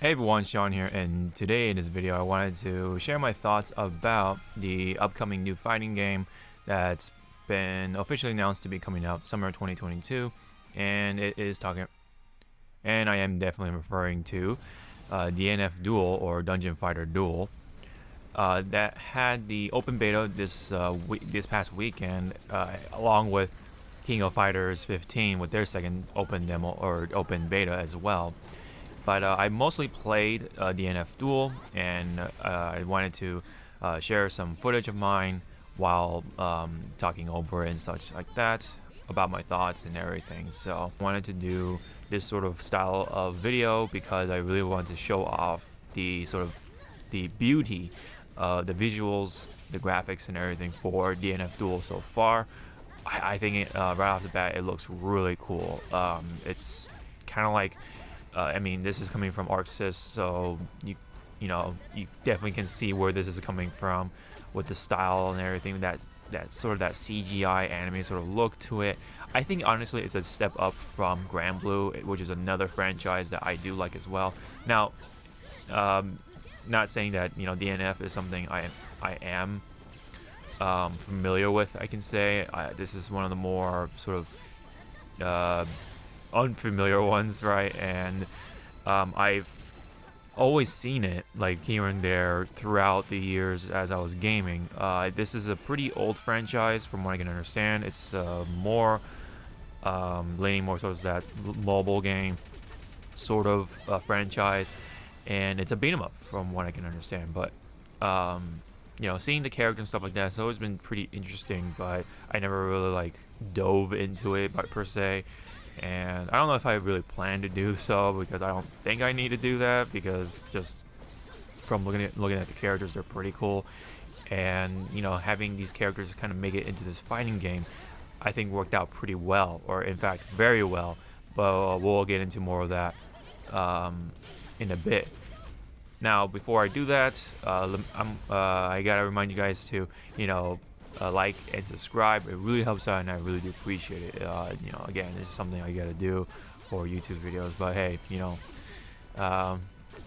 Hey everyone, Sean here, and today in this video I wanted to share my thoughts about the upcoming new fighting game that's been officially announced to be coming out summer 2022, and I am definitely referring to DNF Duel, or Dungeon Fighter Duel, that had the open beta this past weekend, along with King of Fighters 15 with their second open demo or open beta as well. But I mostly played DNF Duel, and I wanted to share some footage of mine while talking over it and such like that about my thoughts and everything. So I wanted to do this sort of style of video because I really wanted to show off the beauty, the visuals, the graphics and everything for DNF Duel so far. I think right off the bat it looks really cool. It's kind of like I mean, this is coming from ArcSys, so you definitely can see where this is coming from with the style and everything. That sort of that CGI anime sort of look to it. I think honestly it's a step up from Granblue, which is another franchise that I do like as well. Now, not saying that DNF is something I am familiar with. I can say this is one of the more sort of unfamiliar ones, right? And I've always seen it like here and there throughout the years as I was gaming. This is a pretty old franchise from what I can understand. It's more leaning more towards that mobile game sort of franchise, and it's a beat 'em up from what I can understand. But seeing the character and stuff like that has always been pretty interesting, but I never really dove into it per se. And I don't know if I really plan to do so, because I don't think I need to do that, because just from looking at the characters, they're pretty cool. And having these characters kind of make it into this fighting game, I think worked out pretty well, or in fact very well. But we'll get into more of that in a bit. Now, before I do that, I gotta remind you guys to like and subscribe. It really helps out, and I really do appreciate it. Again, this is something I gotta do for YouTube videos, but hey,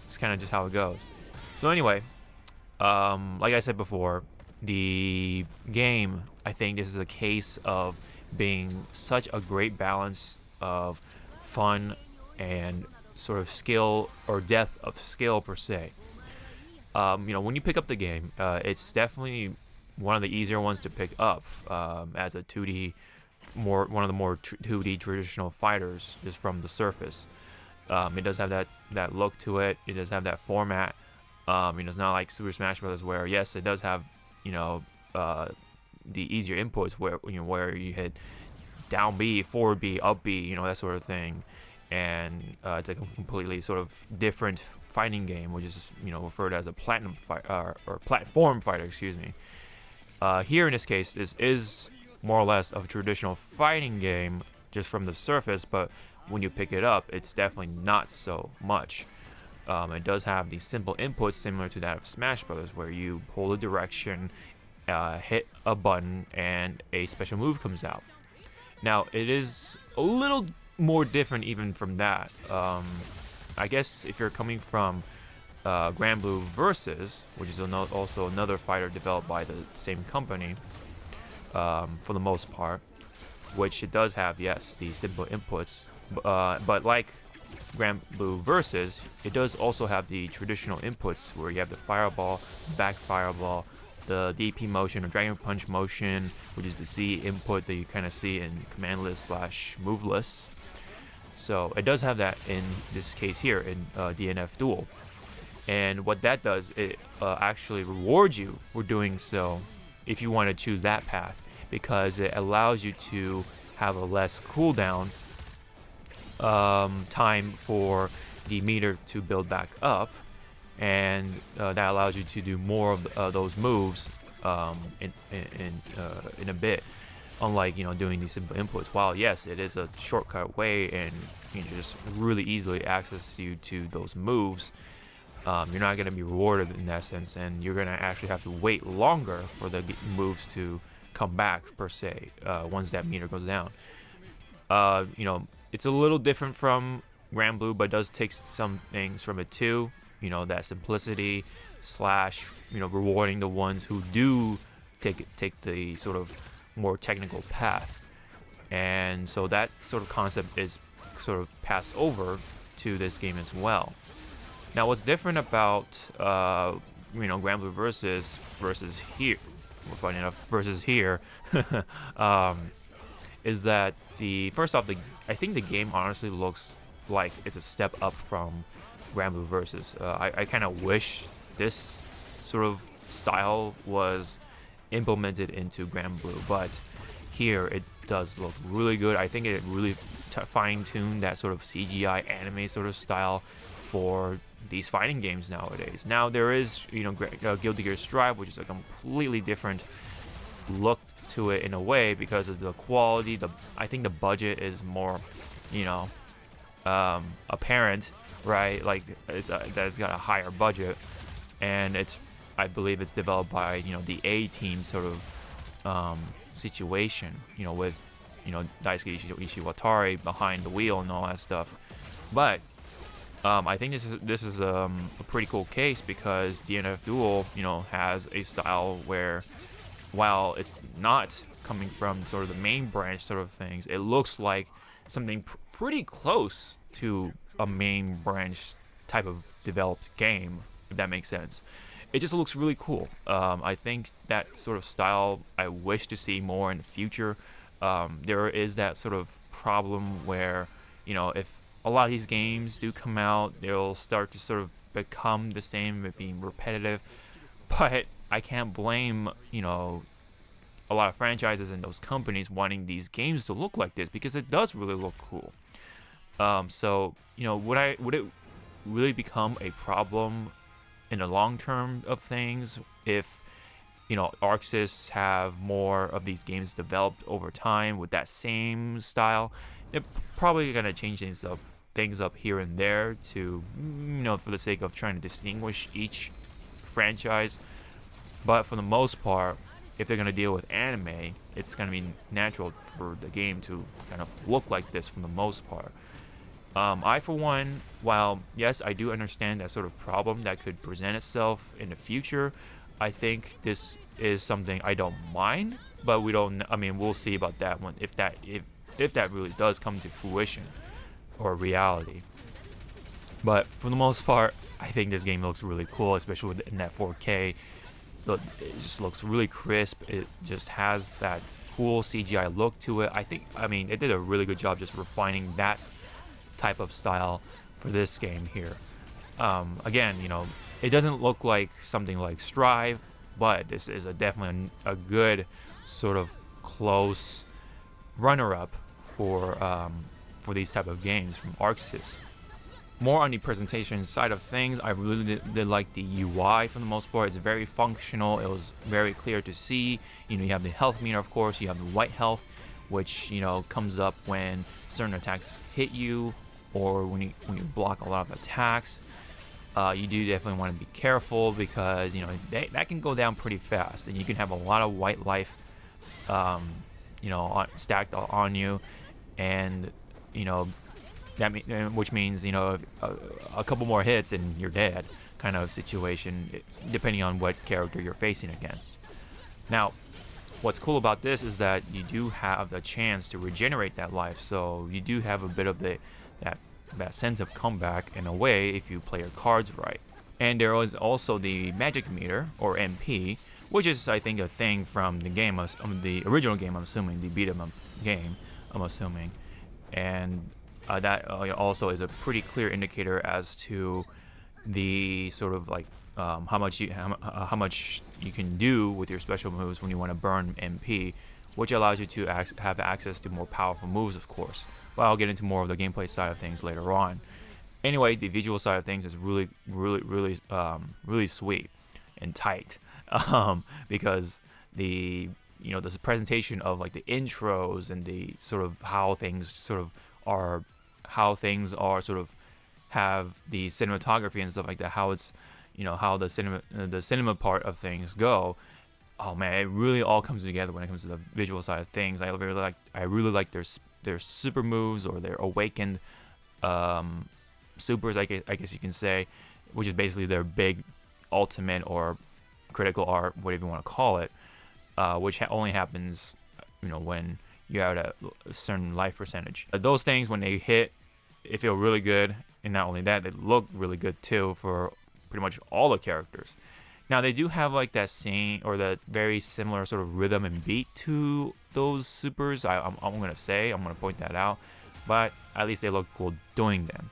it's kind of just how it goes. So anyway, like I said before, the game, I think this is a case of being such a great balance of fun and sort of skill, or depth of skill per se. When you pick up the game, it's definitely one of the easier ones to pick up as a 2D, one of the more 2D traditional fighters, just from the surface. It does have that look to it. It does have that format. It's not like Super Smash Bros. Where yes, it does have the easier inputs where you hit down B, forward B, up B, that sort of thing, and it's a completely sort of different fighting game, which is referred as a platform fighter, excuse me. Here in this case, this is more or less of a traditional fighting game just from the surface, but when you pick it up, it's definitely not so much. It does have the simple inputs similar to that of Smash Bros., where you pull a direction, hit a button, and a special move comes out. Now, it is a little more different even from that. I guess if you're coming from Granblue Versus, which is also another fighter developed by the same company, for the most part, which it does have, yes, the simple inputs, but like Granblue Versus, it does also have the traditional inputs where you have the fireball, back fireball, the DP motion or Dragon Punch motion, which is the Z input that you kind of see in command list / move lists. So it does have that in this case here in DNF Duel. And what that does, it actually rewards you for doing so if you want to choose that path, because it allows you to have a less cooldown time for the meter to build back up, and that allows you to do more of those moves in a bit. Unlike doing these simple inputs, while yes, it is a shortcut way and just really easily access you to those moves, you're not going to be rewarded in that sense, and you're going to actually have to wait longer for the moves to come back per se once that meter goes down. It's a little different from Grand Blue, but does take some things from it too. You know, that simplicity slash, you know, rewarding the ones who do take the sort of more technical path. And so that sort of concept is sort of passed over to this game as well. Now, what's different about you know, Grand Blue versus here, we're finding out versus here, is that first off, I think the game honestly looks like it's a step up from Grand Blue versus. I kind of wish this sort of style was implemented into Grand Blue, but here it does look really good. I think it really fine-tuned that sort of CGI anime sort of style for these fighting games nowadays. Now there is, you know, Guilty Gear Strive, which is a completely different look to it in a way because of the quality. I think the budget is more, you know, apparent, right? Like that it's got a higher budget, and I believe it's developed by, you know, the A-team sort of situation, you know, with, you know, Daisuke Ishiwatari behind the wheel and all that stuff. But I think this is a pretty cool case because DNF Duel, you know, has a style where, while it's not coming from sort of the main branch sort of things, it looks like something pretty close to a main branch type of developed game, if that makes sense. It just looks really cool. I think that sort of style I wish to see more in the future. There is that sort of problem where, you know, if a lot of these games do come out, they'll start to sort of become the same, it being repetitive. But I can't blame, you know, a lot of franchises and those companies wanting these games to look like this because it does really look cool. So, you know, would it really become a problem in the long term of things if, you know, ArcSys have more of these games developed over time with that same style? They're probably gonna change things up here and there to, you know, for the sake of trying to distinguish each franchise. But for the most part, if they're gonna deal with anime, it's gonna be natural for the game to kind of look like this for the most part. I, for one, while yes, I do understand that sort of problem that could present itself in the future, I think this is something I don't mind, but we don't. I mean, we'll see about that one if that really does come to fruition or reality. But for the most part, I think this game looks really cool, especially in that 4K. It just looks really crisp. It just has that cool CGI look to it. I mean, it did a really good job just refining that type of style for this game here. Again, you know, it doesn't look like something like Strive, but this is definitely a good sort of close runner-up for these type of games from ArcSys. More on the presentation side of things, I really did like the UI for the most part. It's very functional. It was very clear to see. You know, you have the health meter, of course. You have the white health, which, you know, comes up when certain attacks hit you or when you block a lot of attacks. You do definitely want to be careful because, you know, that can go down pretty fast, and you can have a lot of white life, you know, stacked on you, and, you know, which means, you know, a couple more hits and you're dead kind of situation, depending on what character you're facing against. Now, what's cool about this is that you do have the chance to regenerate that life, so you do have a bit of that sense of comeback in a way if you play your cards right. And there was also the magic meter, or MP, which is, I think, a thing from the game, the original game, I'm assuming, the beat 'em up game, I'm assuming. And that also is a pretty clear indicator as to the sort of like how much you can do with your special moves when you want to burn MP, which allows you to have access to more powerful moves, of course. But I'll get into more of the gameplay side of things later on. Anyway, the visual side of things is really sweet and tight, because the presentation of like the intros and the sort of how things are sort of have the cinematography and stuff like that, how it's, you know, how the cinema part of things go. Oh man, it really all comes together when it comes to the visual side of things. I really like their super moves or their awakened supers, I guess you can say, which is basically their big ultimate or critical art, whatever you want to call it, which only happens, when you're at a certain life percentage. Those things, when they hit, it feel really good, and not only that, they look really good too for pretty much all the characters. Now they do have like that same or that very similar sort of rhythm and beat to those supers. I'm gonna point that out, but at least they look cool doing them.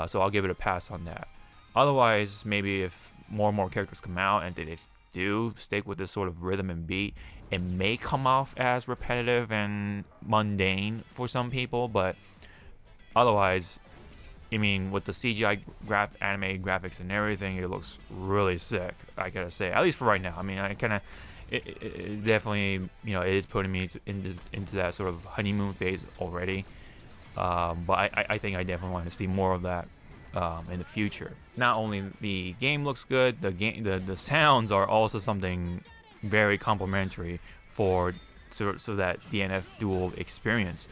So I'll give it a pass on that. Otherwise, maybe if more and more characters come out and they do stick with this sort of rhythm and beat, it may come off as repetitive and mundane for some people, but otherwise, I mean, with the CGI anime graphics and everything, it looks really sick, I gotta say. At least for right now. I mean, it definitely, it is putting me into that sort of honeymoon phase already. But I think I definitely want to see more of that in the future. Not only the game looks good, the sounds are also something very complimentary for so that DNF Duel experience.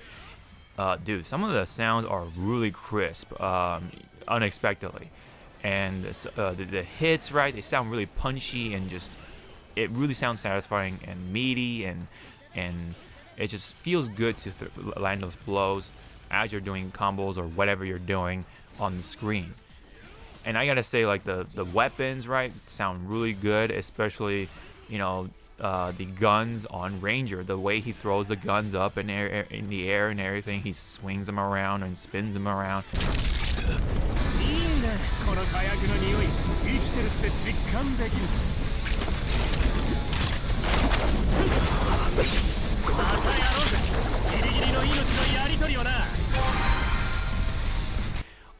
Dude, some of the sounds are really crisp, unexpectedly, and the hits, right? They sound really punchy and it really sounds satisfying and meaty, and it just feels good to land those blows as you're doing combos or whatever you're doing on the screen. And I gotta say, like the weapons, right, sound really good, especially the guns on Ranger. The way he throws the guns up in the air and everything, he swings them around and spins them around.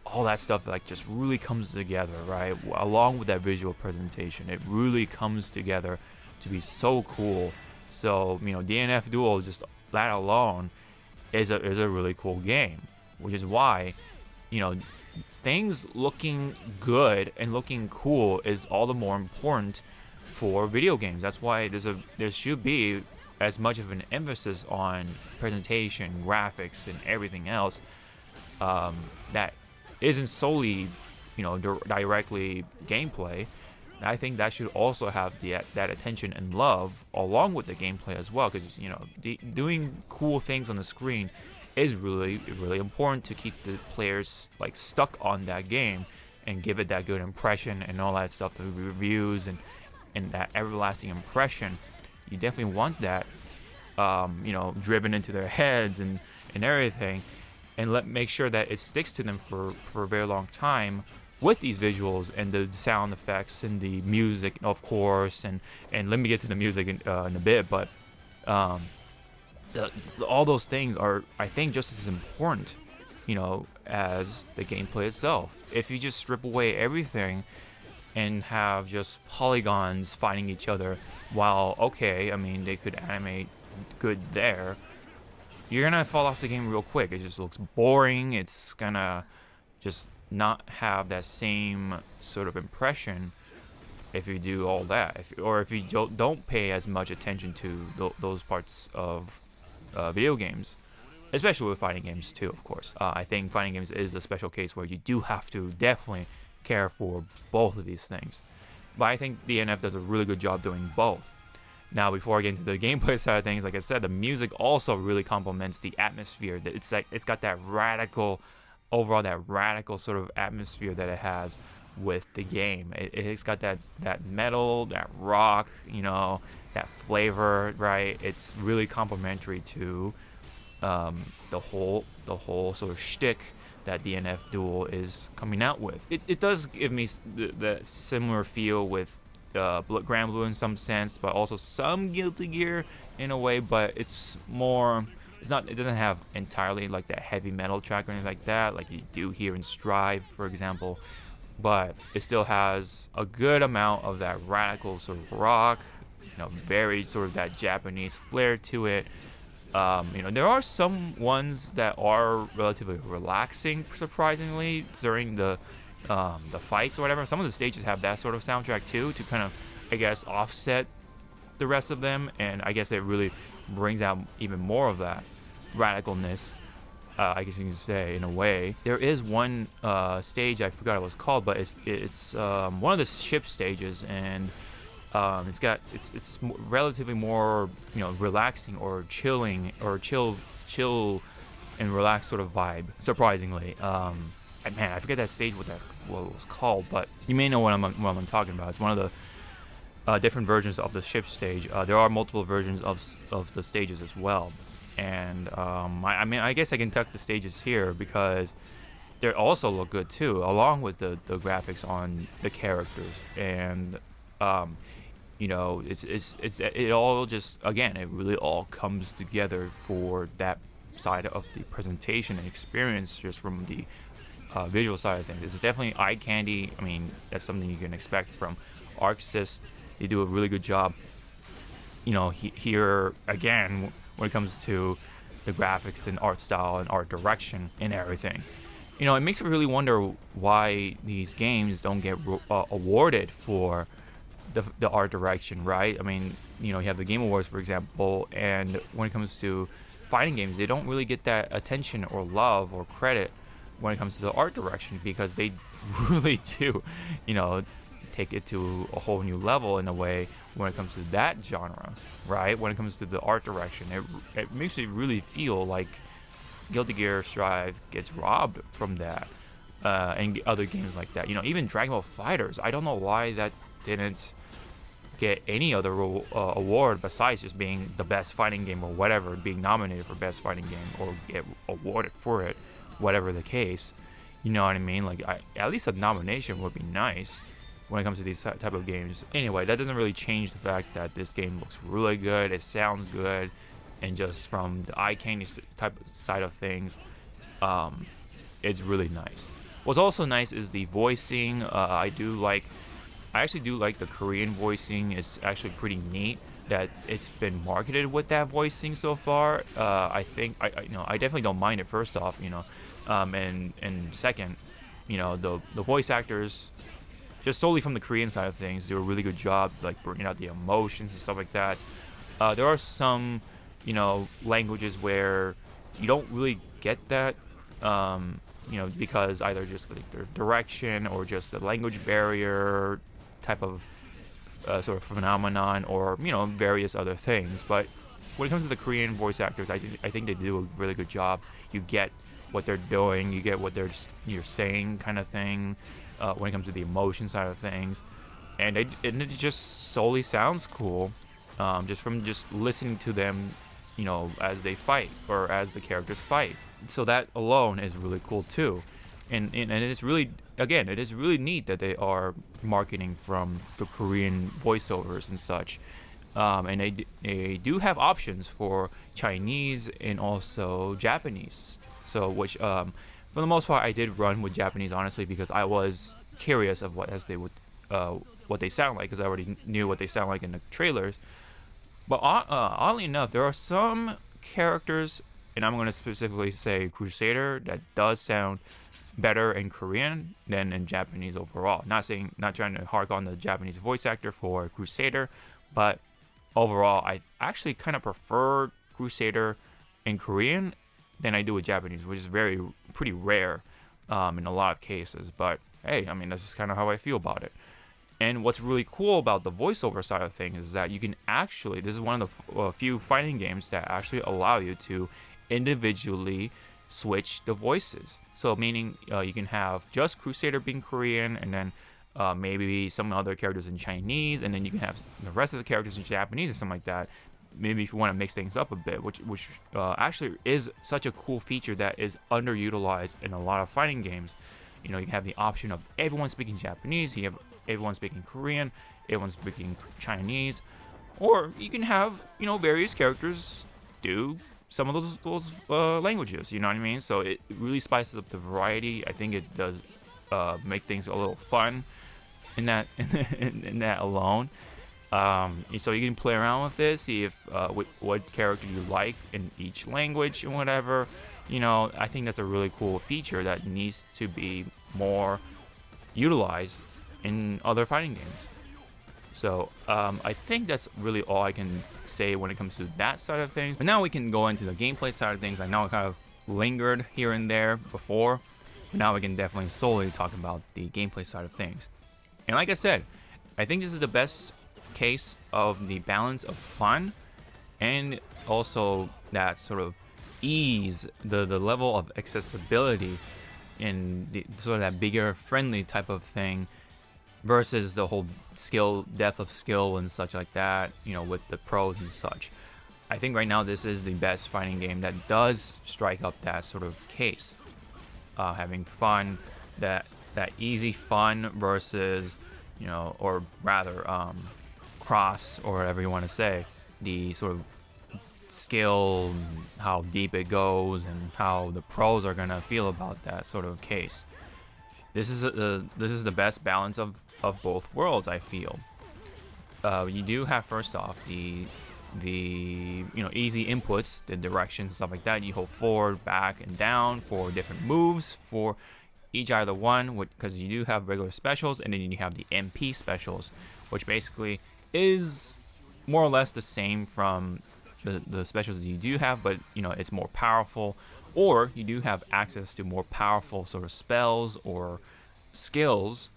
All that stuff like just really comes together, right? Along with that visual presentation, it really comes together to be so cool. So DNF Duel, just that alone is a really cool game, which is why things looking good and looking cool is all the more important for video games. That's why there should be as much of an emphasis on presentation, graphics, and everything else that isn't solely directly gameplay. I think that should also have that attention and love along with the gameplay as well, because doing cool things on the screen is really important to keep the players like stuck on that game and give it that good impression and all that stuff, the reviews and that everlasting impression. You definitely want that driven into their heads and everything, and make sure that it sticks to them for a very long time with these visuals and the sound effects and the music, of course, and let me get to the music in a bit, but all those things are, I think, just as important, as the gameplay itself. If you just strip away everything and have just polygons fighting each other, while okay, I mean, they could animate good there, you're gonna fall off the game real quick. It just looks boring. It's gonna just not have that same sort of impression if you do all that, if you don't pay as much attention to those parts of video games, especially with fighting games too, of course. I think fighting games is a special case where you do have to definitely care for both of these things, but I think DNF does a really good job doing both. Now, before I get into the gameplay side of things, like I said, the music also really complements the atmosphere. It's got that radical sort of atmosphere that it has with the game. It's got that metal, that rock, that flavor, right? It's really complementary to the whole sort of shtick that DNF Duel is coming out with. It does give me the similar feel with Grand Blue in some sense, but also some Guilty Gear in a way, but it's more, it doesn't have entirely like that heavy metal track or anything like that, like you do here in Strive, for example, but it still has a good amount of that radical sort of rock, very sort of that Japanese flair to it. There are some ones that are relatively relaxing, surprisingly, during the fights or whatever. Some of the stages have that sort of soundtrack too, to kind of, I guess, offset the rest of them, and I guess it really brings out even more of that radicalness. I guess you can say, in a way. There is one stage, I forgot what it was called, but it's one of the ship stages, and it's relatively more, you know, relaxing or chilling or chill and relaxed sort of vibe. Surprisingly, man, I forget that stage what it was called, but you may know what I'm talking about. It's one of the different versions of the ship stage. There are multiple versions of the stages as well, and I mean, I guess I can tuck the stages here because they also look good too, along with the graphics on the characters. And you know, it all just, again, it really all comes together for that side of the presentation and experience, just from the visual side of things. It's definitely eye candy. I mean, that's something you can expect from ArcSys. They do a really good job, you know, here again when it comes to the graphics and art style and art direction and everything. You know, it makes me really wonder why these games don't get awarded for the art direction, right? I mean, you know, you have the Game Awards, for example, and when it comes to fighting games, they don't really get that attention or love or credit when it comes to the art direction, because they really do, you know, take it to a whole new level in a way when it comes to that genre, right? When it comes to the art direction, it makes me really feel like Guilty Gear Strive gets robbed from that, and other games like that. You know, even Dragon Ball FighterZ, I don't know why that didn't get any other award besides just being the best fighting game or whatever, being nominated for best fighting game or get awarded for it, whatever the case. You know what I mean? Like, at least a nomination would be nice when it comes to these type of games. Anyway, that doesn't really change the fact that this game looks really good, it sounds good, and just from the eye candy type side of things, it's really nice. What's also nice is the voicing. I actually do like the Korean voicing. It's actually pretty neat that it's been marketed with that voicing so far. I think I definitely don't mind it, first off, you know, and second, you know, the voice actors, just solely from the Korean side of things, do a really good job, like bringing out the emotions and stuff like that. There are some, you know, languages where you don't really get that, you know, because either just like their direction or just the language barrier type of sort of phenomenon, or, you know, various other things. But when it comes to the Korean voice actors, I think they do a really good job. You get what they're doing, you get what you're saying, kind of thing, when it comes to the emotion side of things, and it just solely sounds cool, just from just listening to them, you know, as they fight or as the characters fight. So that alone is really cool too, and it's really, again, it is really neat that they are marketing from the Korean voiceovers and such, and they do have options for Chinese and also Japanese. So which, for the most part, I did run with Japanese, honestly, because I was curious of what they sound like, because I already knew what they sound like in the trailers. But oddly enough, there are some characters, and I'm going to specifically say Crusader, that does sound better in Korean than in Japanese overall. Not trying to hark on the Japanese voice actor for Crusader, but overall, I actually kind of prefer Crusader in Korean than I do with Japanese, which is pretty rare in a lot of cases. But hey, I mean, that's just kind of how I feel about it. And what's really cool about the voiceover side of things is that you can actually, this is one of the few fighting games that actually allow you to individually switch the voices. So meaning you can have just Crusader being Korean, and then maybe some other characters in Chinese, and then you can have the rest of the characters in Japanese or something like that. Maybe if you want to mix things up a bit, which actually is such a cool feature that is underutilized in a lot of fighting games. You know, you have the option of everyone speaking Japanese, you have everyone speaking Korean, everyone speaking Chinese, or you can have, you know, various characters do some of those languages. You know what I mean? So it really spices up the variety. I think it does make things a little fun in that in that alone. So you can play around with this, see if what character you like in each language and whatever. You know, I think that's a really cool feature that needs to be more utilized in other fighting games. So I think that's really all I can say when it comes to that side of things. But now we can go into the gameplay side of things. I know I kind of lingered here and there before, but now we can definitely solely talk about the gameplay side of things. And like I said, I think this is the best case of the balance of fun and also that sort of ease, the level of accessibility in the, sort of that bigger friendly type of thing versus the whole skill, depth of skill and such like that, you know, with the pros and such. I think right now this is the best fighting game that does strike up that sort of case. Having fun, that easy fun versus, you know, or rather cross, or whatever you want to say, the sort of skill, how deep it goes, and how the pros are gonna feel about that sort of case. This is the best balance of both worlds, I feel. You do have, first off, the you know, easy inputs, the directions, stuff like that. You hold forward, back, and down for different moves for each either one, because you do have regular specials, and then you have the MP specials, which basically is more or less the same from the specials that you do have, but you know, it's more powerful, or you do have access to more powerful sort of spells or skills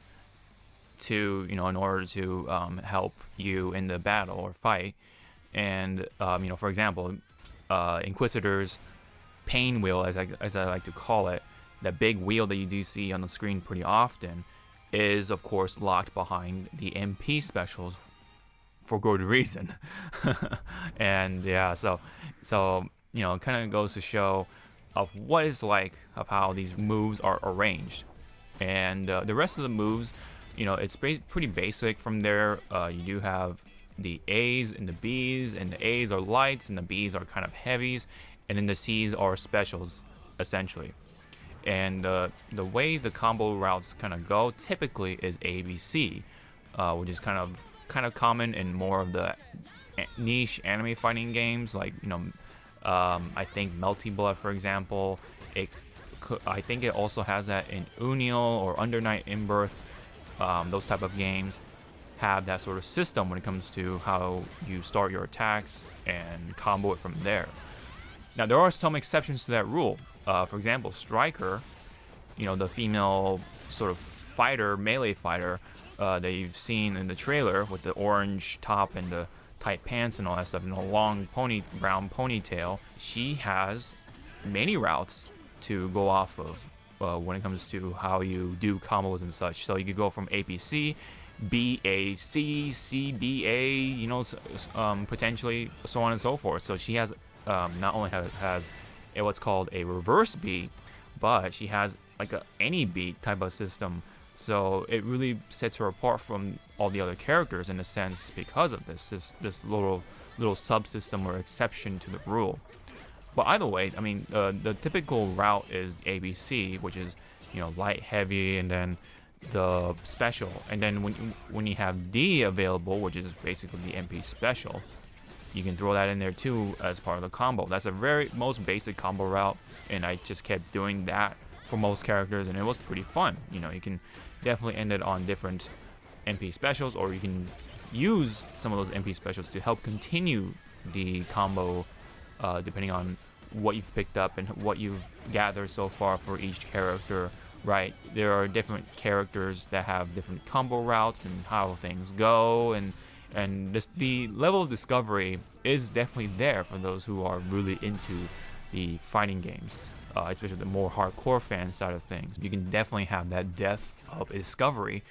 to, you know, in order to help you in the battle or fight. And you know, for example, Inquisitor's pain wheel, as I like to call it, that big wheel that you do see on the screen pretty often, is of course locked behind the MP specials for good reason. And yeah, so you know, it kind of goes to show of what it's like, of how these moves are arranged. And the rest of the moves, you know, it's pretty basic from there. You do have the A's and the B's, and the A's are lights and the B's are kind of heavies, and then the C's are specials essentially. And the way the combo routes kind of go typically is ABC, which is kind of common in more of the niche anime fighting games, like, you know, I think Melty Blood, for example. I think it also has that in Union or Under Night in Birth. Those type of games have that sort of system when it comes to how you start your attacks and combo it from there. Now, there are some exceptions to that rule. For example, Striker, you know, the female sort of fighter, melee fighter that you've seen in the trailer with the orange top and the tight pants and all that stuff, and the long brown ponytail, she has many routes to go off of when it comes to how you do combos and such. So you could go from APC, BAC, CBA, you know, potentially so on and so forth. So she has not only has what's called a reverse beat, but she has like any beat type of system. So it really sets her apart from all the other characters in a sense because of this little subsystem or exception to the rule. But either way, I mean, the typical route is ABC, which is, you know, light, heavy, and then the special. And then when you have D available, which is basically the MP special, you can throw that in there too as part of the combo. That's a most basic combo route, and I just kept doing that for most characters, and it was pretty fun. You know, you can definitely end it on different MP specials, or you can use some of those MP specials to help continue the combo, depending on what you've picked up and what you've gathered so far for each character, right? There are different characters that have different combo routes and how things go, and the level of discovery is definitely there for those who are really into the fighting games, especially the more hardcore fan side of things. You can definitely have that depth of discovery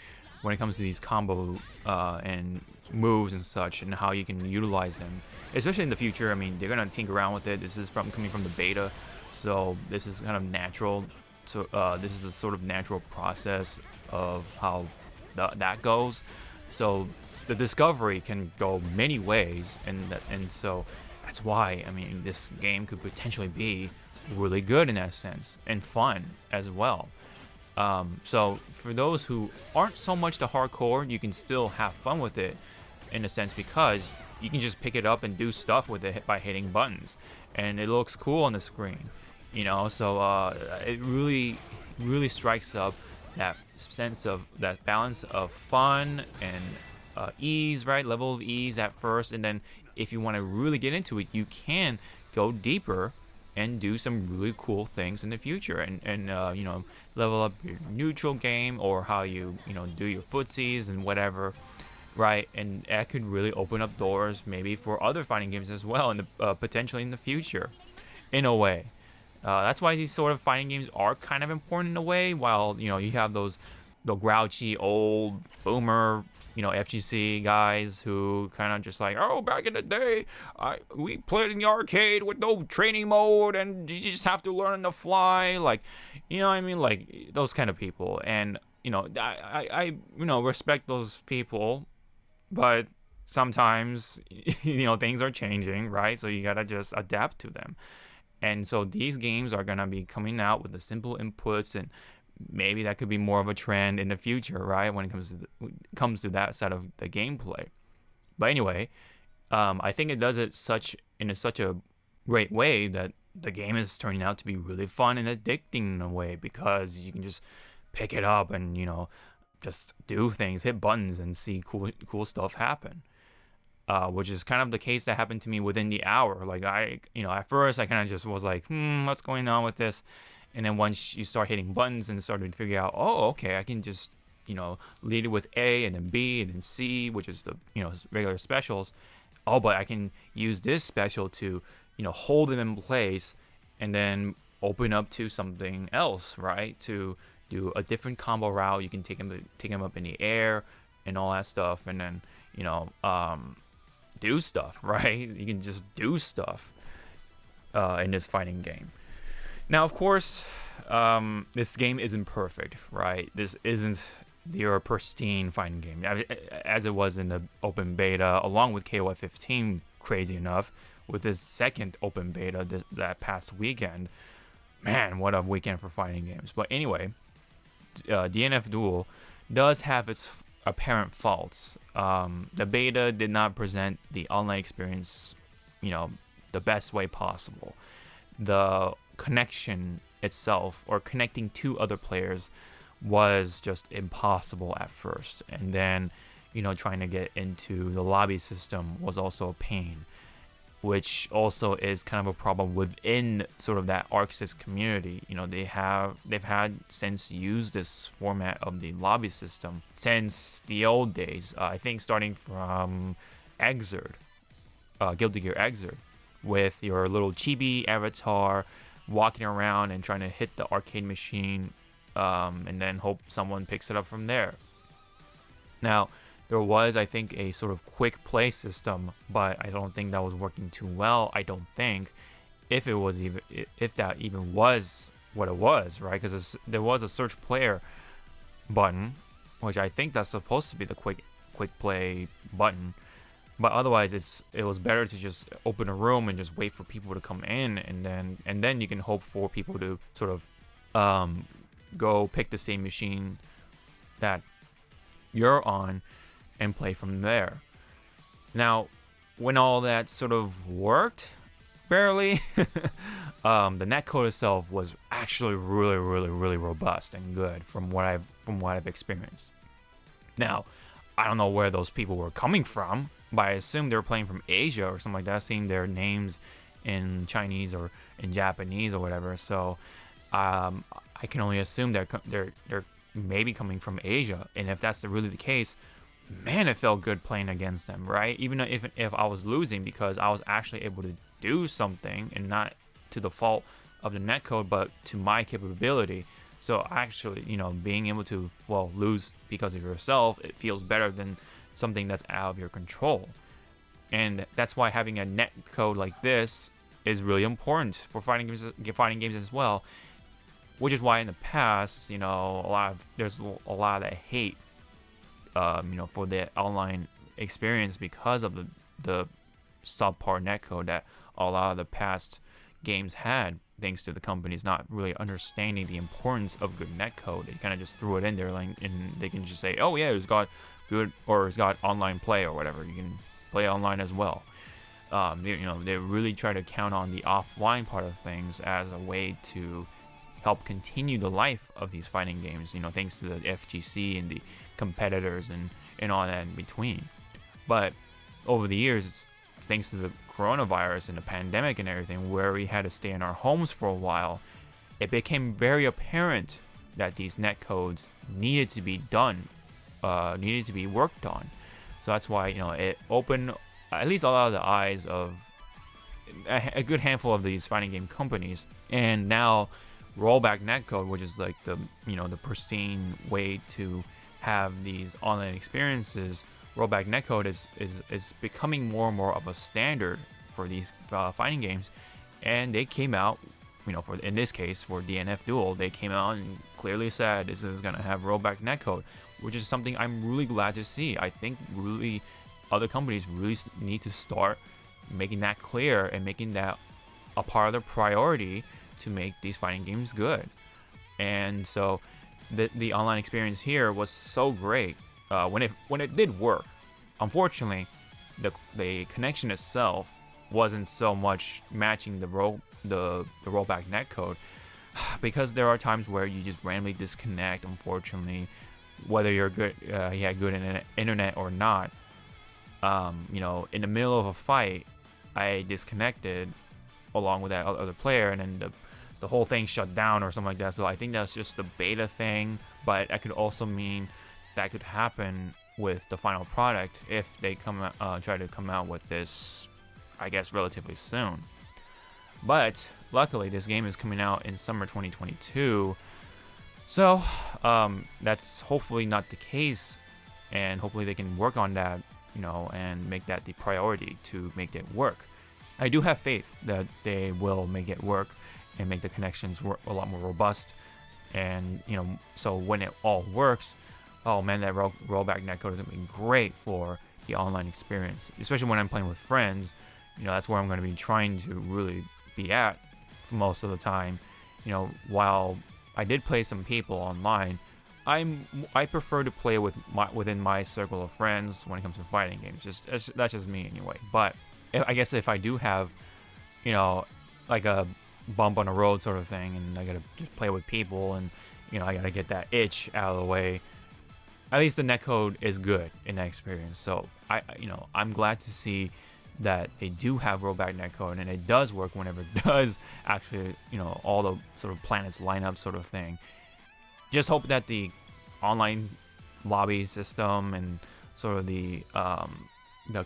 when it comes to these combo and moves and such, and how you can utilize them, especially in the future. I mean, they're gonna tinker around with it. This is coming from the beta, so this is kind of natural. So this is the sort of natural process of how that goes. So the discovery can go many ways, and so that's why, I mean, this game could potentially be really good in that sense, and fun as well. So for those who aren't so much the hardcore, you can still have fun with it in a sense, because you can just pick it up and do stuff with it by hitting buttons, and it looks cool on the screen, you know. So it really strikes up that sense of that balance of fun and ease, right? Level of ease at first, and then if you want to really get into it, you can go deeper and do some really cool things in the future, and you know, level up your neutral game, or how you know, do your footsies and whatever, right? And that could really open up doors maybe for other fighting games as well, in the potentially in the future, in a way. That's why these sort of fighting games are kind of important in a way. While, you know, you have those the grouchy old boomer, you know, FGC guys who kind of just like, oh, back in the day, we played in the arcade with no training mode, and you just have to learn on the fly, like, you know what I mean, like those kind of people. And you know, I you know, respect those people, but sometimes you know, things are changing, right? So you gotta just adapt to them. And so these games are gonna be coming out with the simple inputs, and maybe that could be more of a trend in the future, right? When it comes to that side of the gameplay. But anyway, I think it does it in such a great way that the game is turning out to be really fun and addicting in a way, because you can just pick it up and, you know, just do things, hit buttons, and see cool stuff happen. Which is kind of the case that happened to me within the hour. Like, you know, at first I kind of just was like, what's going on with this? And then once you start hitting buttons and started to figure out, oh, okay, I can just, you know, lead it with A and then B and then C, which is the, you know, regular specials. Oh, but I can use this special to, you know, hold them in place and then open up to something else, right? To do a different combo route. You can take them up in the air and all that stuff, and then, you know, do stuff, right? You can just do stuff in this fighting game. Now, of course, this game isn't perfect, right? This isn't your pristine fighting game, as it was in the open beta, along with KOF 15, crazy enough, with this second open beta that past weekend. Man, what a weekend for fighting games. But anyway, DNF Duel does have its apparent faults. The beta did not present the online experience, you know, the best way possible. The connection itself, or connecting to other players, was just impossible at first. And then, you know, trying to get into the lobby system was also a pain, which also is kind of a problem within sort of that ArcSys community. You know, they've had since used this format of the lobby system since the old days. I think starting from Exerd, Guilty Gear Exerd, with your little chibi avatar walking around and trying to hit the arcade machine, and then hope someone picks it up from there. Now, there was, I think, a sort of quick play system, but I don't think that was working too well. I don't think, if that even was what it was, right? Because there was a search player button, which I think that's supposed to be the quick play button. But otherwise, it was better to just open a room and just wait for people to come in, and then you can hope for people to sort of go pick the same machine that you're on and play from there. Now, when all that sort of worked, barely, the netcode itself was actually really robust and good from what I've experienced. Now, I don't know where those people were coming from, but I assume they were playing from Asia or something like that, seeing their names in Chinese or in Japanese or whatever. So I can only assume they're maybe coming from Asia. And if that's really the case, man, it felt good playing against them, right? Even if I was losing, because I was actually able to do something, and not to the fault of the netcode, but to my capability. So actually, you know, being able to, well, lose because of yourself, it feels better than something that's out of your control. And that's why having a netcode like this is really important for fighting games as well. Which is why in the past, you know, there's a lot of hate, you know, for the online experience because of the subpar netcode that a lot of the past games had, thanks to the companies not really understanding the importance of good netcode. They kind of just threw it in there, like, and they can just say, oh yeah, it's got good, or it's got online play or whatever. You can play online as well. You know, they really try to count on the offline part of things as a way to help continue the life of these fighting games, you know, thanks to the FGC and the competitors and all that in between. But over the years, thanks to the coronavirus and the pandemic and everything, where we had to stay in our homes for a while, it became very apparent that these netcodes needed to be done, needed to be worked on. So that's why, it opened at least a lot of the eyes of a good handful of these fighting game companies. And now rollback netcode, which is like the pristine way to have these online experiences, rollback netcode is becoming more and more of a standard for these fighting games. And they came out, in this case for DNF Duel, they came out and clearly said this is going to have rollback netcode, which is something I'm really glad to see. I think really other companies really need to start making that clear and making that a part of their priority to make these fighting games good. And so the online experience here was so great when it did work. Unfortunately, the connection itself wasn't so much matching the rollback netcode, because there are times where you just randomly disconnect. Unfortunately, whether you had good internet or not, in the middle of a fight, I disconnected along with that other player, and then the whole thing shut down or something like that. So I think that's just the beta thing, but that could also mean that could happen with the final product if they try to come out with this, I guess, relatively soon. But luckily, this game is coming out in summer 2022, so that's hopefully not the case, and hopefully they can work on that, and make that the priority to make it work. I do have faith that they will make it work and make the connections a lot more robust, and so when it all works, oh man, that rollback netcode is going to be great for the online experience, especially when I'm playing with friends. That's where I'm going to be trying to really be at for most of the time. While I did play some people online, I prefer to play within my circle of friends when it comes to fighting games. That's just me anyway. But I guess if I do have, like a bump on the road sort of thing, and I gotta just play with people, and I gotta get that itch out of the way, at least the netcode is good in that experience. So I'm glad to see that they do have rollback netcode, and it does work whenever it does actually, all the sort of planets line up sort of thing. Just hope that the online lobby system and sort of the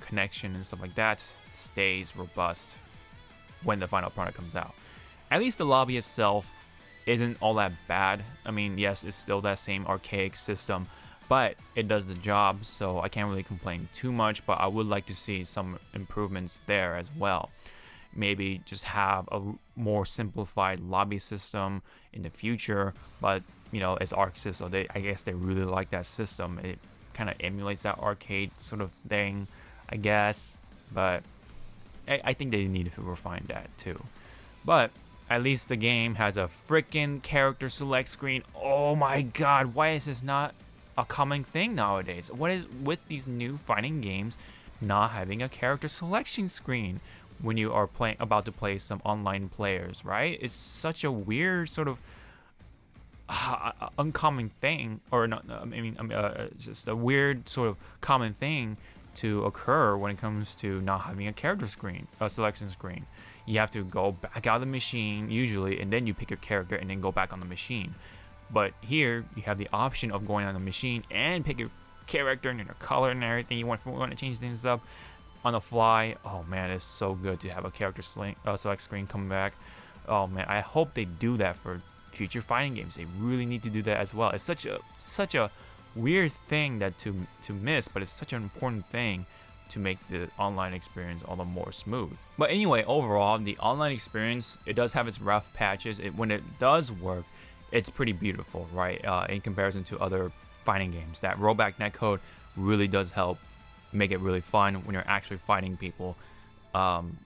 connection and stuff like that stays robust when the final product comes out. At least the lobby itself isn't all that bad. I mean, yes, it's still that same archaic system, but it does the job, so I can't really complain too much. But I would like to see some improvements there as well. Maybe just have a more simplified lobby system in the future. But it's Arc Sys, so I guess they really like that system. It kind of emulates that arcade sort of thing, I guess. But I think they need to refine that too. But at least the game has a freaking character select screen. Oh my god, why is this not a common thing nowadays? What is with these new fighting games not having a character selection screen when you are about to play some online players, right? It's such a weird sort of uncommon thing, or not. Just a weird sort of common thing to occur when it comes to not having a character screen, a selection screen. You have to go back out of the machine usually, and then you pick your character and then go back on the machine. But here you have the option of going on the machine and pick your character and your color and everything. You want to change things up on the fly. Oh man, it's so good to have a character select screen come back. Oh man, I hope they do that for future fighting games. They really need to do that as well. It's such a weird thing that to miss, but it's such an important thing to make the online experience all the more smooth. But anyway, overall, the online experience, it does have its rough patches. When it does work, it's pretty beautiful, right? In comparison to other fighting games, that rollback netcode really does help make it really fun when you're actually fighting people.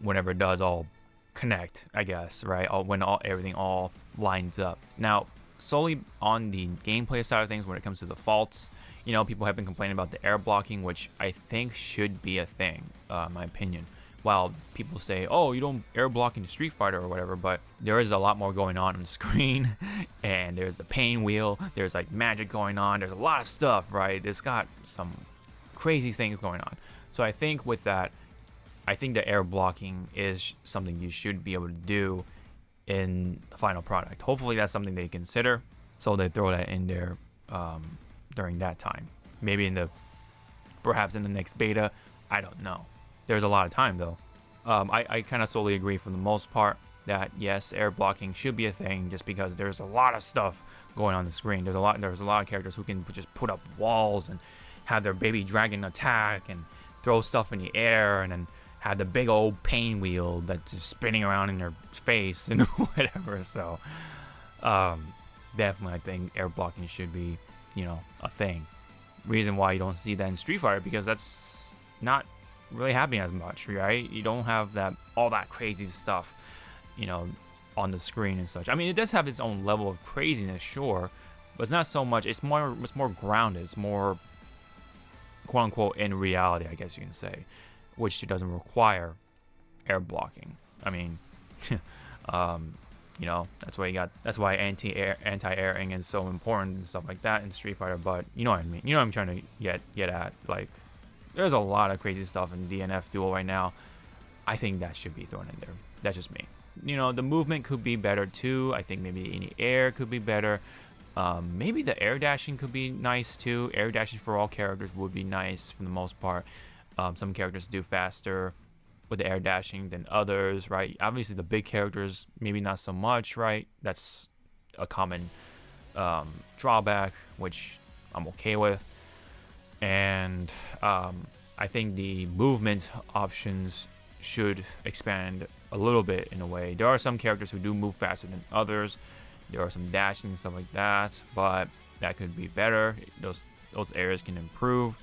Whenever it does all connect, I guess, right? When everything all lines up. Now, solely on the gameplay side of things, when it comes to the faults, people have been complaining about the air blocking, which I think should be a thing, in my opinion. While people say, oh, you don't air block in Street Fighter or whatever, but there is a lot more going on the screen, and there's the pain wheel, there's like magic going on, there's a lot of stuff, right? It's got some crazy things going on. So I think with that, I think the air blocking is something you should be able to do in the final product. Hopefully that's something they consider, so they throw that in there during that time. Maybe perhaps in the next beta. I don't know. There's a lot of time though. I kind of solely agree for the most part that yes, air blocking should be a thing, just because there's a lot of stuff going on the screen. There's a lot of characters who can just put up walls and have their baby dragon attack and throw stuff in the air, and then have the big old pain wheel that's just spinning around in their face and whatever. So definitely I think air blocking should be, a thing. Reason why you don't see that in Street Fighter, because that's not really happening as much, right? You don't have all that crazy stuff, on the screen and such. I mean, it does have its own level of craziness, sure, but it's not so much. It's more grounded. It's more quote unquote in reality, I guess you can say, which doesn't require air blocking. I mean, that's why anti-airing is so important and stuff like that in Street Fighter. But you know what I mean. You know what I'm trying to get at. Like, there's a lot of crazy stuff in DNF Duel right now. I think that should be thrown in there. That's just me. The movement could be better too. I think maybe in the air could be better. Maybe the air dashing could be nice too. Air dashing for all characters would be nice for the most part. Some characters do faster with the air dashing than others, right? Obviously the big characters maybe not so much, right? That's a common drawback, which I'm okay with. And I think the movement options should expand a little bit in a way. There are some characters who do move faster than others. There are some dashing and stuff like that, but that could be better. Those areas can improve.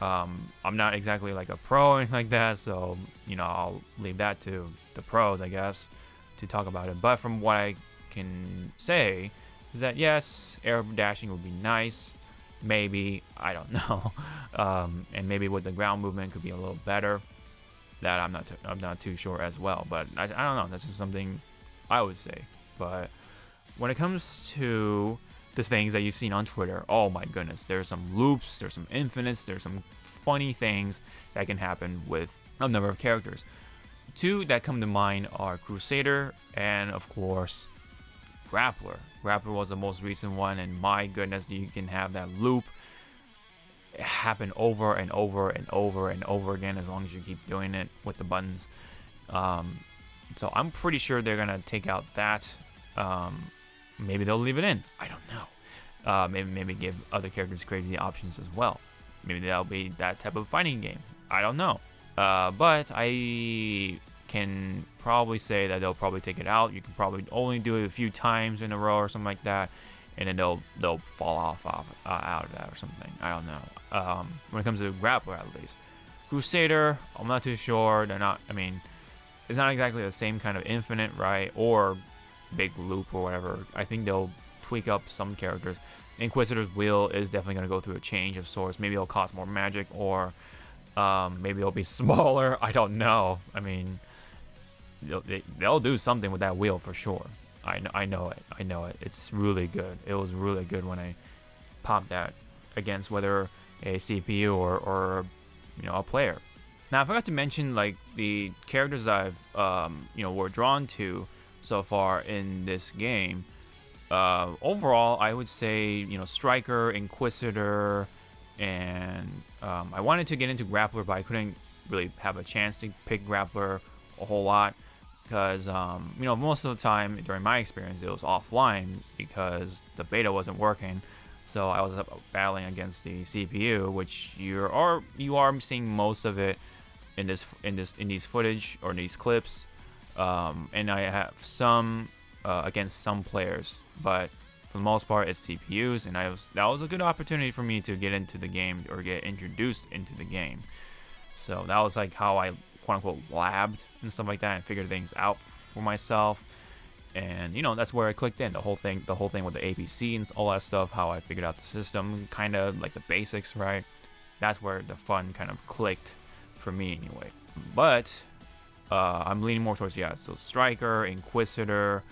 I'm not exactly like a pro or anything like that, so I'll leave that to the pros, I guess, to talk about it. But from what I can say is that yes, air dashing would be nice. Maybe, I don't know, and maybe with the ground movement could be a little better. That I'm not too sure as well. But I don't know. That's just something I would say. But when it comes to the things that you've seen on Twitter, oh my goodness, there's some loops, there's some infinites, there's some funny things that can happen with a number of characters. Two that come to mind are Crusader and, of course, Grappler. Grappler was the most recent one, and my goodness, you can have that loop happen over and over and over and over again as long as you keep doing it with the buttons. So I'm pretty sure they're gonna take out that. Maybe they'll leave it in. I don't know. Maybe give other characters crazy options as well. Maybe that'll be that type of fighting game. I don't know. But I can probably say that they'll probably take it out. You can probably only do it a few times in a row or something like that, and then they'll fall off out of that or something. I don't know. When it comes to Grappler, at least. Crusader, I'm not too sure. They're not. I mean, it's not exactly the same kind of infinite, right? Or big loop or whatever. I think they'll tweak up some characters. Inquisitor's wheel is definitely going to go through a change of sorts. Maybe it'll cost more magic, or maybe it'll be smaller. I don't know. I mean, they'll do something with that wheel for sure. I know it. It's really good. It was really good when I popped that against whether a CPU or a player. Now I forgot to mention like the characters that I've were drawn to so far in this game. Overall, I would say Striker, Inquisitor, and I wanted to get into Grappler, but I couldn't really have a chance to pick Grappler a whole lot because most of the time during my experience it was offline because the beta wasn't working. So I was battling against the CPU, which you are seeing most of it in these footage or in these clips, and I have some against some players, but for the most part it's CPUs, and that was a good opportunity for me to get into the game or get introduced into the game. So that was like how I quote unquote labbed and stuff like that and figured things out for myself. And that's where I clicked in the whole thing with the APC and all that stuff, how I figured out the system, kind of like the basics, right? That's where the fun kind of clicked for me anyway. But I'm leaning more towards so Striker, Inquisitor,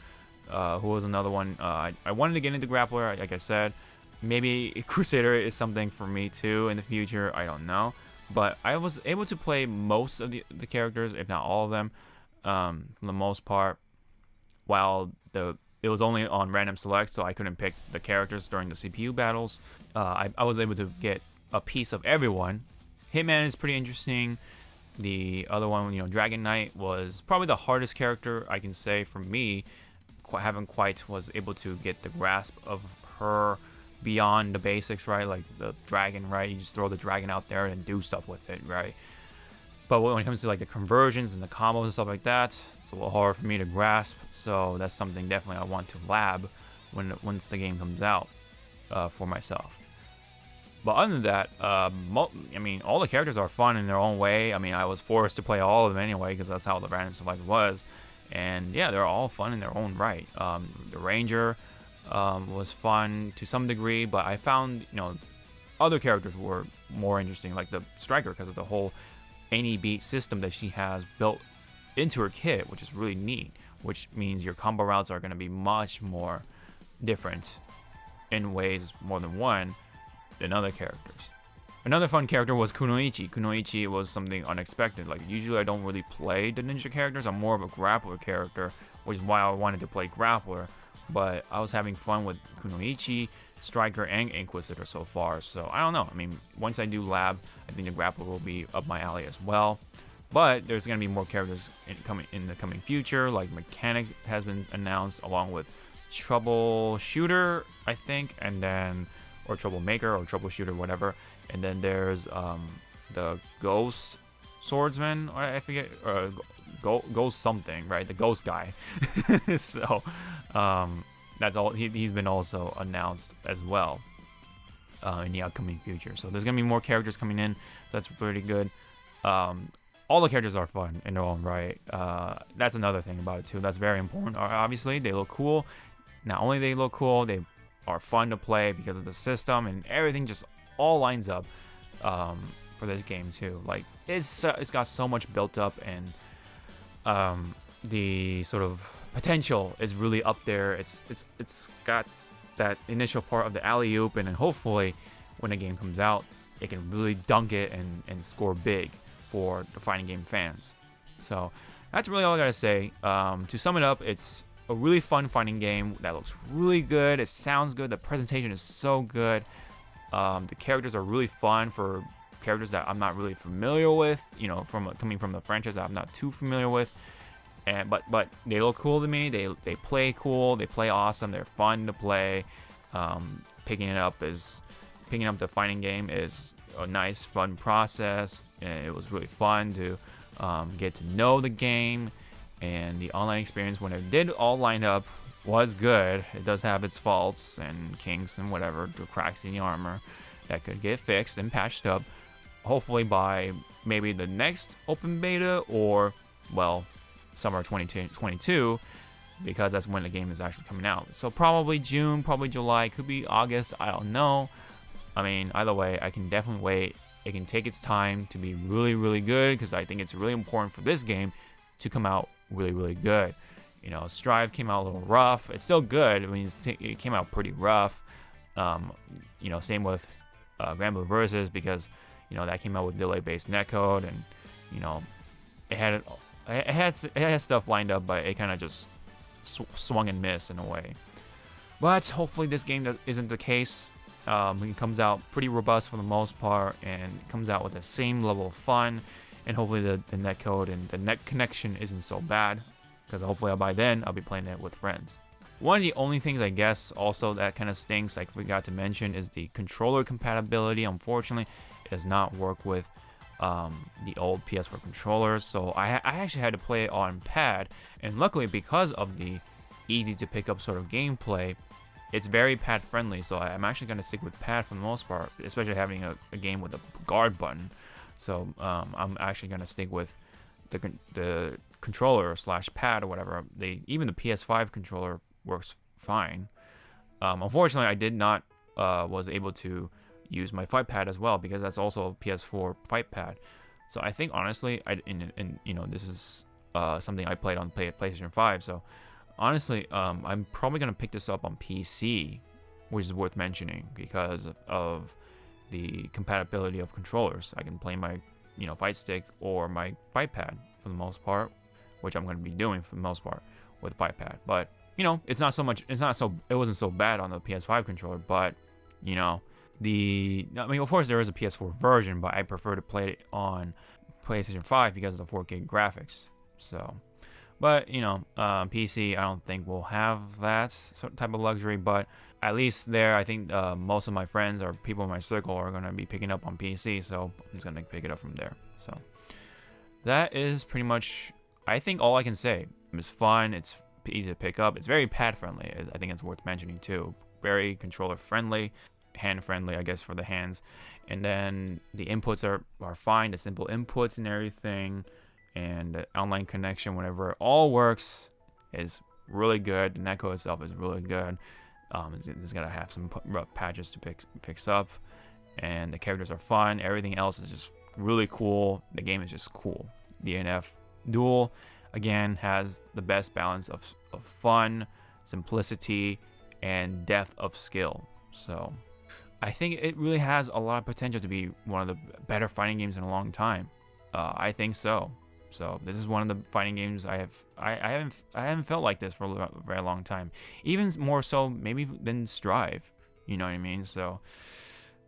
who was another one. I wanted to get into Grappler, like I said. Maybe Crusader is something for me too in the future, I don't know. but I was able to play most of the characters, if not all of them, for the most part. While it was only on random select, so I couldn't pick the characters during the CPU battles. I was able to get a piece of everyone. Hitman is pretty interesting. The other one, Dragon Knight, was probably the hardest character I can say for me. Haven't quite was able to get the grasp of her beyond the basics, right? Like the dragon, right? You just throw the dragon out there and do stuff with it, right? But when it comes to like the conversions and the combos and stuff like that, it's a little hard for me to grasp. So that's something definitely I want to lab once the game comes out for myself. But other than that, I mean, all the characters are fun in their own way. I mean, I was forced to play all of them anyway because that's how the random select was. And yeah, they're all fun in their own right. The Ranger was fun to some degree, but I found, other characters were more interesting, like the Striker, because of the whole any beat system that she has built into her kit, which is really neat, which means your combo routes are going to be much more different in ways more than one than other characters. Another fun character was Kunoichi. Kunoichi was something unexpected. Like, usually I don't really play the ninja characters. I'm more of a grappler character, which is why I wanted to play grappler. But I was having fun with Kunoichi, Striker, and Inquisitor so far. So I don't know. I mean, once I do lab, I think the grappler will be up my alley as well. But there's going to be more characters in the coming future. Like Mechanic has been announced along with Troubleshooter, I think, and then or Troublemaker or Troubleshooter, whatever. And then there's the Ghost Swordsman, I forget, Ghost something, right? The Ghost guy. So that's all. He's been also announced as well in the upcoming future. So there's gonna be more characters coming in. That's pretty good. All the characters are fun in their own right. That's another thing about it too. That's very important. Obviously, they look cool. Not only they look cool, they are fun to play because of the system and everything. Just all lines up for this game too. Like it's got so much built up, and the sort of potential is really up there. It's got that initial part of the alley-oop, and then hopefully when the game comes out, it can really dunk it and score big for the fighting game fans. So that's really all I gotta say. To sum it up, it's a really fun fighting game that looks really good. It sounds good. The presentation is so good. The characters are really fun for characters that I'm not really familiar with, coming from the franchise that I'm not too familiar with. And but they look cool to me. They play cool. They play awesome. They're fun to play. Picking up the fighting game is a nice, fun process. And it was really fun to get to know the game, and the online experience when it did all line up was good. It does have its faults and kinks and whatever, the cracks in the armor that could get fixed and patched up. Hopefully by maybe the next open beta or, well, summer 2022, because that's when the game is actually coming out. So probably June, probably July, could be August, I don't know. I mean, either way, I can definitely wait. It can take its time to be really, really good, because I think it's really important for this game to come out really, really good. Strive came out a little rough. It's still good. I mean, it came out pretty rough. Same with Grand Blue Versus, because that came out with delay-based netcode, and it had stuff lined up, but it kind of just swung and missed in a way. But hopefully this game isn't the case. It comes out pretty robust for the most part, and comes out with the same level of fun, and hopefully the netcode and the net connection isn't so bad, because hopefully by then I'll be playing it with friends. One of the only things I guess also that kind of stinks, I forgot to mention, is the controller compatibility. Unfortunately, it does not work with the old PS4 controllers, so I actually had to play it on pad, and luckily because of the easy to pick up sort of gameplay, it's very pad friendly. So I'm actually going to stick with pad for the most part, especially having a game with a guard button. So I'm actually going to stick with the controller / pad or whatever. Even the PS5 controller works fine. Unfortunately, I did not was able to use my fight pad as well, because that's also a PS4 fight pad. So I think honestly, this is something I played on PlayStation 5. So honestly, I'm probably gonna pick this up on PC, which is worth mentioning because of the compatibility of controllers. I can play my fight stick or my fight pad for the most part, which I'm going to be doing for the most part with fight pad. But it's not so much. It wasn't so bad on the PS5 controller, but I mean, of course there is a PS4 version, but I prefer to play it on PlayStation 5 because of the 4K graphics. So, but PC, I don't think will have that type of luxury. But at least there, I think most of my friends or people in my circle are gonna be picking up on PC, so I'm just gonna pick it up from there. So that is pretty much, I think, all I can say. It's fun. It's easy to pick up. It's very pad friendly. I think it's worth mentioning too. Very controller friendly, hand friendly, I guess, for the hands. And then the inputs are fine. The simple inputs and everything, and the online connection, whenever it all works, is really good. The netcode itself is really good. It's gonna have some rough patches to fix up, and the characters are fun. Everything else is just really cool. The game is just cool. DNF Duel, again, has the best balance of fun, simplicity, and depth of skill. So I think it really has a lot of potential to be one of the better fighting games in a long time. I think so. So this is one of the fighting games I haven't felt like this for a very long time. Even more so maybe than Strive. You know what I mean? So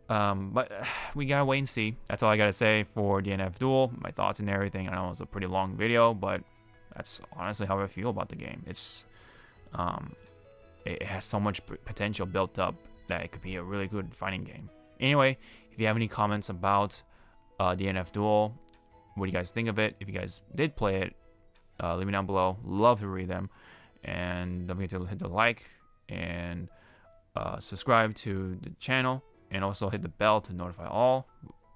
but we gotta wait and see. That's all I gotta say for DNF Duel. My thoughts and everything. I know it's a pretty long video, but that's honestly how I feel about the game. It's it has so much potential built up that it could be a really good fighting game. Anyway, if you have any comments about DNF Duel, what do you guys think of it? If you guys did play it, leave me down below. Love to read them. And don't forget to hit the like and subscribe to the channel, and also hit the bell to notify all.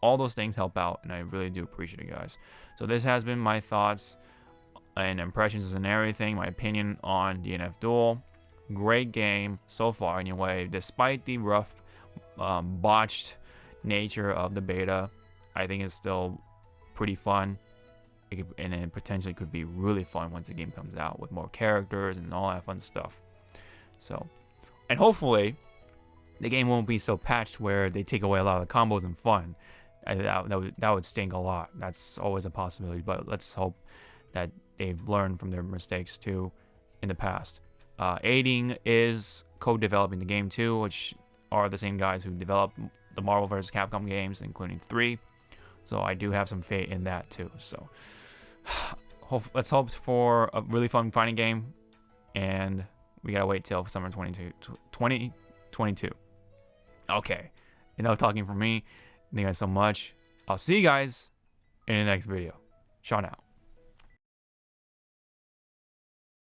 All those things help out, and I really do appreciate it, guys. So this has been my thoughts and impressions and everything, my opinion on DNF Duel. Great game so far anyway, despite the rough, botched nature of the beta. I think it's still pretty fun, and it potentially could be really fun once the game comes out with more characters and all that fun stuff. So, and hopefully the game won't be so patched where they take away a lot of the combos and fun. That would stink a lot. That's always a possibility, but let's hope that they've learned from their mistakes too in the past. Aiding is co-developing the game too, which are the same guys who developed the Marvel vs. Capcom games, including 3. So I do have some faith in that too. So let's hope for a really fun fighting game, and we gotta wait till summer 2022. Okay, enough talking from me. Thank you guys so much. I'll see you guys in the next video. Sean out.